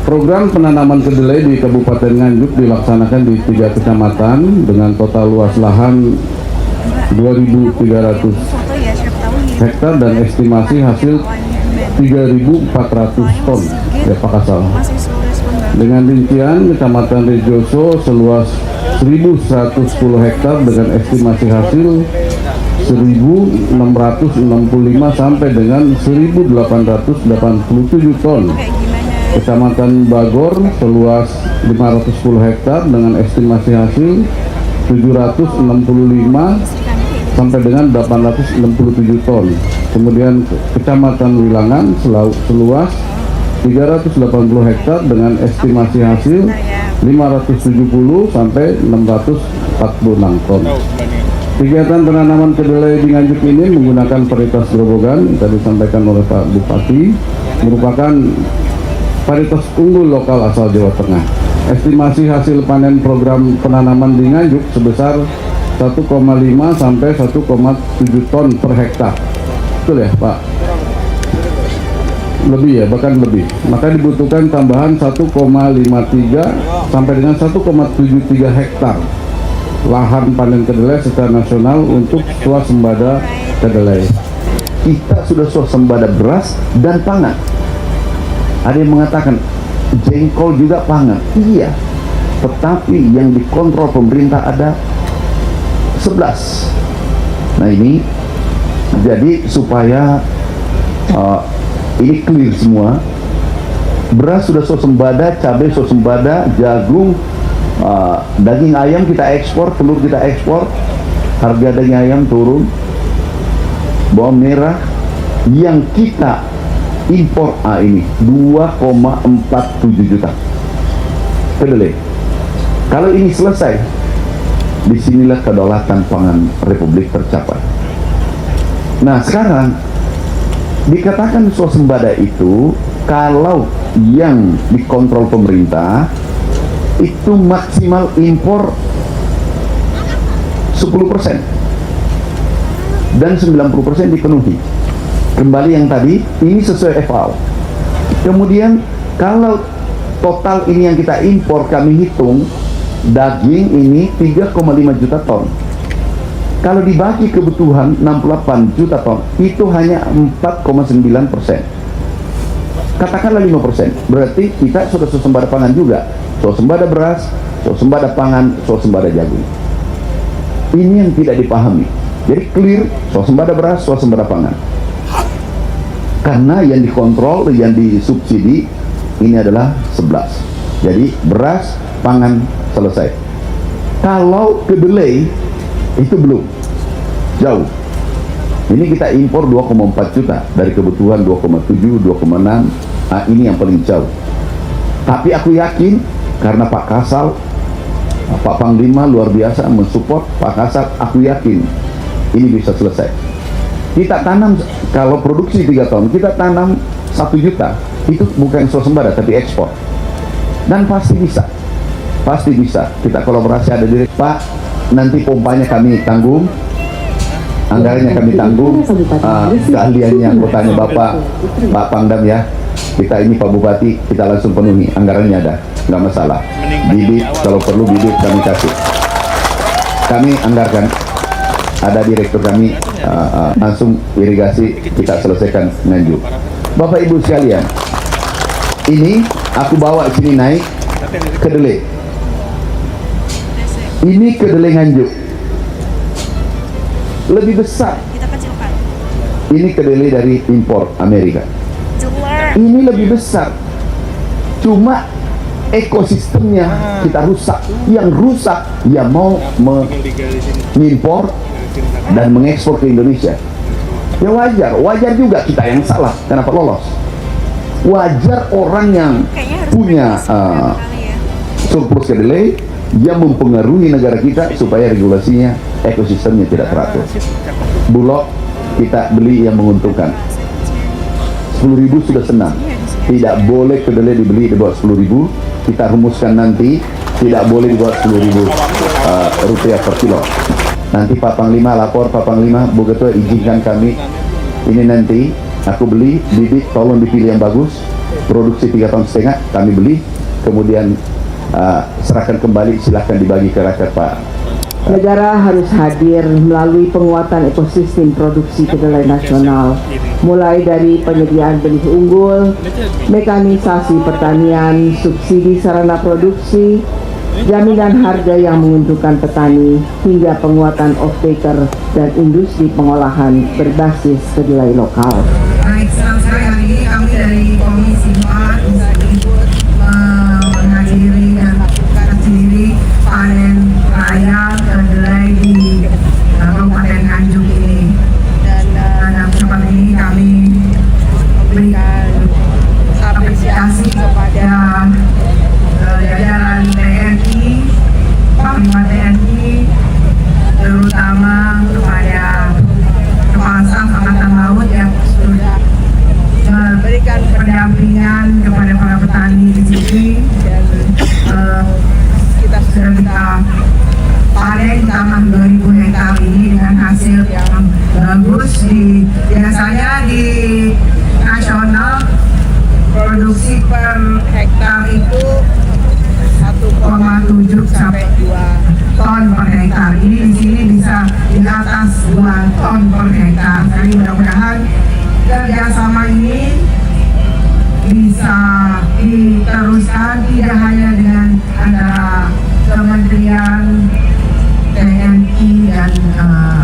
Program penanaman kedelai di Kabupaten Nganjuk dilaksanakan di 3 kecamatan dengan total luas lahan 2.300 hektar dan estimasi hasil 3.400 ton ya Pak Kasal. Dengan rincian Kecamatan Rejoso seluas 1.110 hektar dengan estimasi hasil 1.665 sampai dengan 1.887 ton. Kecamatan Bagor seluas 510 hektar dengan estimasi hasil 765 sampai dengan 867 ton. Kemudian Kecamatan Wilangan seluas 380 hektar dengan estimasi hasil 570 sampai 646 ton. Kegiatan penanaman kedelai di Nganjuk ini menggunakan varietas gerobogan yang tadi disampaikan oleh Pak Bupati, merupakan varietas unggul lokal asal Jawa Tengah. Estimasi hasil panen program penanaman di Nganjuk sebesar 1,5 sampai 1,7 ton per hektar. Betul ya Pak? Lebih ya, bahkan lebih. Maka dibutuhkan tambahan 1,53 sampai dengan 1,73 hektar lahan panen kedelai secara nasional untuk swasembada kedelai. Kita sudah swasembada beras dan pangan. Ada yang mengatakan jengkol juga pangan. Iya, tetapi yang dikontrol pemerintah ada 11. Nah ini jadi supaya ini clear semua. Beras sudah swasembada, cabai swasembada, jagung, daging ayam kita ekspor, telur kita ekspor, harga daging ayam turun. Bawang merah yang kita impor ini 2,47 juta kedelai. Kalau ini selesai, disinilah kedaulatan pangan Republik tercapai. Nah sekarang dikatakan swasembada itu kalau yang dikontrol pemerintah itu maksimal impor 10% dan 90% dipenuhi. Kembali yang tadi, ini sesuai FAO. Kemudian kalau total ini yang kita impor kami hitung, daging ini 3,5 juta ton. Kalau dibagi kebutuhan 68 juta ton, itu hanya 4,9%. Katakanlah 5%, berarti kita sudah swasembada pangan juga. Swasembada beras, swasembada pangan, swasembada jagung. Ini yang tidak dipahami. Jadi clear, swasembada beras, swasembada pangan. Karena yang dikontrol, yang disubsidi, ini adalah 11. Jadi beras, pangan, selesai. Kalau kedelai, itu belum, jauh. Ini kita impor 2,4 juta dari kebutuhan 2,7, 2,6. Nah, ini yang paling jauh. Tapi aku yakin karena Pak Kasal, Pak Panglima luar biasa mensupport Pak Kasal, aku yakin ini bisa selesai. Kita tanam, kalau produksi 3 ton, kita tanam 1 juta. Itu bukan swasembada tapi ekspor. Dan pasti bisa. Pasti bisa. Kita kolaborasi ada di Pak. Nanti pompanya kami tanggung, anggarannya kami tanggung, keahliannya anggotanya Bapak Pak Pangdam ya. Kita ini Pak Bupati, kita langsung penuhi, anggarannya ada, nggak masalah. Bibit, kalau perlu bibit kami kasih. Kami anggarkan, ada direktur kami, langsung irigasi kita selesaikan Nganjuk. Bapak Ibu sekalian, ini aku bawa sini naik kedelai. Ini kedelai Nganjuk lebih besar. Ini kedelai dari impor Amerika. Ini lebih besar. Cuma ekosistemnya kita rusak. Yang rusak ya mau mengimpor dan mengekspor ke Indonesia. Ya wajar juga kita yang salah. Kenapa lolos? Wajar orang yang punya surplus kedelai yang mempengaruhi negara kita supaya regulasinya, ekosistemnya tidak teratur. Bulog kita beli yang menguntungkan. 10.000 sudah senang. Tidak boleh kedelai dibeli di bawah 10.000. Kita rumuskan nanti tidak boleh di bawah 10.000 rupiah per kilo. Nanti Pak Panglima lapor, Pak Panglima, Bu Ketua izinkan kami ini nanti aku beli bibit, tolong dipilih yang bagus. produksi 3,5 tahun kami beli, kemudian serahkan kembali, silahkan dibagi ke rakyat Pak. Negara harus hadir melalui penguatan ekosistem produksi kedelai nasional, mulai dari penyediaan benih unggul, mekanisasi pertanian, subsidi sarana produksi, jaminan harga yang menguntungkan petani, hingga penguatan off-taker dan industri pengolahan berbasis kedelai lokal. Baik, selamat sore. Hari ini kami dari Komisi 4 ikut menghadiri dan berdiri panen raya kedelai di Kabupaten Nganjuk ini. Dan dalam kesempatan ini kami memberikan apresiasi kepada jajaran TNI, Panglima TNI, terutama kepada Kepala Staf Angkatan Laut yang sudah memberikan pendampingan kepada para petani di sini. Dan kita panen tanah 2000 hektar ini dengan hasil yang bagus. Biasanya di nasional produksi per hektar itu 1,7 sampai 2 ton per hektar. Ini di sini bisa di atas 2 ton per hektar. Jadi mudah-mudahan kerjasama ini bisa diteruskan tidak hanya dengan antara Kementerian TNI dan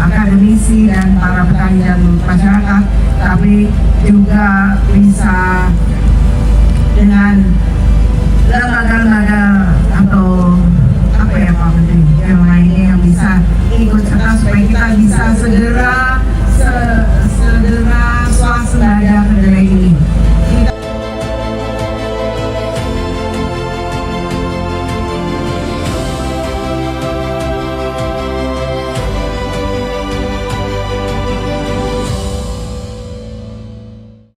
akademisi dan para petani dan masyarakat, tapi juga bisa